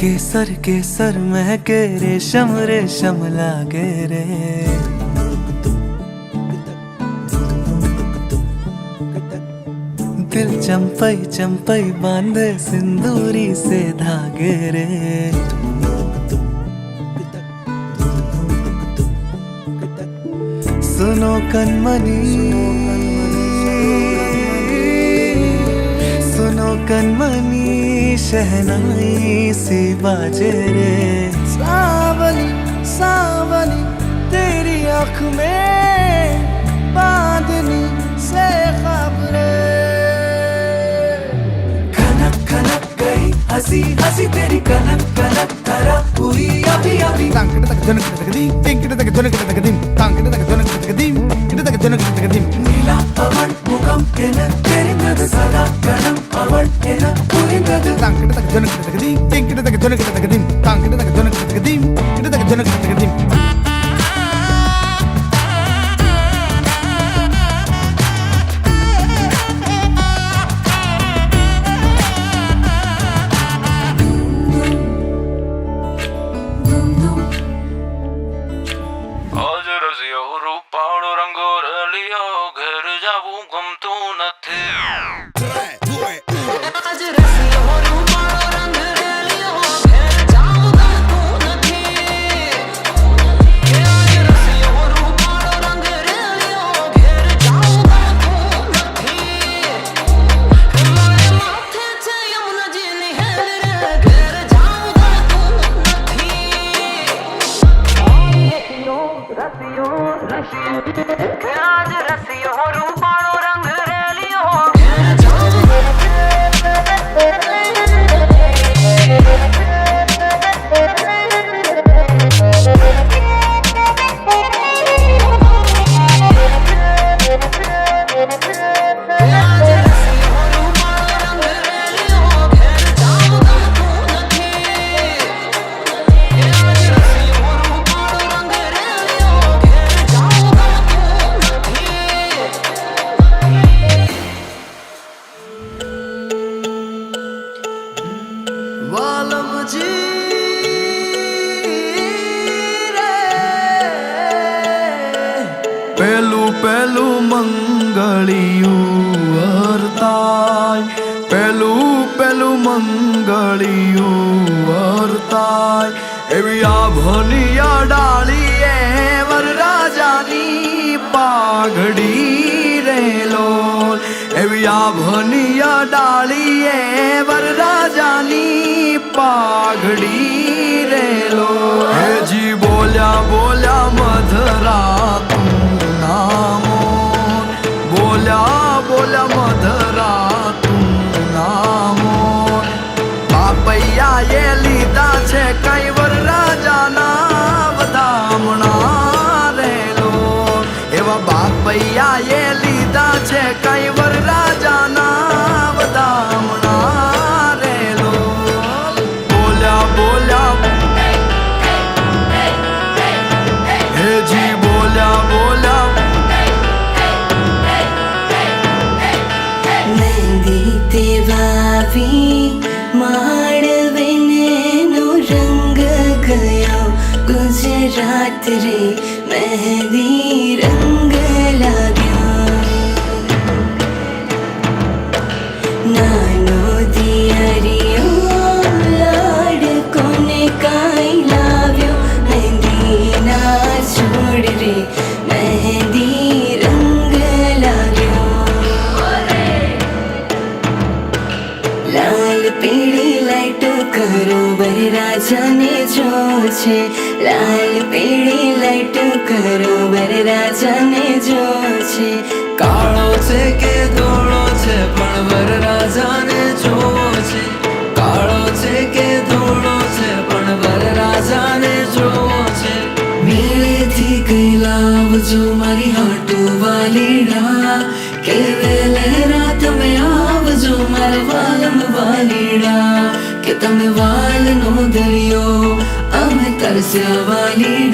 केसर केसर महके रेशम रेशम लागे रे। दिल चंपई चंपई बांधे सिंदूरी से धागे रे। सुनो कनमनी सुनो कनमनी शहनाई सी बाजे रे। सावनी सावनी तेरी आँख में बांधनी से खबरे। कनक कनक गई हंसी हंसी तेरी कनक कनक करा हुई अभी अभी। नीला पवन मुगम एन तेरी मृद सदा गणम अवण एन पुरिंदद। आज रसियो रूपाळो रंगो रलियो घर जावू गमतो नथी। आज रसियो रूपाळो रंग रलियो घर जावू गमतो नथी। आज रसियो रूपाळो रंग रलियो घर जावू गमतो नथी। मारे माथे छे यमुना जी ने हेल रे घर जावू गमतो नथी। रसियो रसियो आज रसियो रूपाळो रंग रेलियो घर जावू वालम जी रे। पेलू पेलू मंगलियू वर्ताय। पेलू पेलू मंगलियू वर्ताय। एवी आभनिया डालिए वरराजानी पाघड़ी रे लोल। एवी आभनिया डालिए वरराजानी पाघड़ी रे लोल। हे जी बोल्या बोल्या मधरा तू नामो। बोल्या बोल्या मधरा तू नामो। बापैया ये लीधा छे कई वरराजाना वधामणा रे लोल। एवा बापैया ये लीधा छे कई वरराजाना वधामणा रे लोल। बोल्या बोल्या हे जी बोल्या बोल्या। मेहंदी ते वावी माळवेनो रंग गयो गुजरात रे। मेहंदी रंग लाग्यो नानो दियरियो लाडकोने काई लाव्यो। मेहंदी ना छोड़ रे मेहंदी रंग लाग्यो। लाल पीળી લાઈટો કરો વરરાજાને જો છે। લાલ પીળી લાઈટો કરો વરરાજાને જો છે। કાળો છે કે ધોળો છે પણ વરરાજાને જોવો છે। કાળો છે કે ધોળો છે પણ વરરાજાને જોવો છે। મેળેથી કઈ લાવજો મારી હાટુ વાલીડા। કે વેલેરા તમે આવજો મારા વાલમ વાલીડા। કે તમે વાલનો દરિયો અમે તરસ્યા વાલીડા।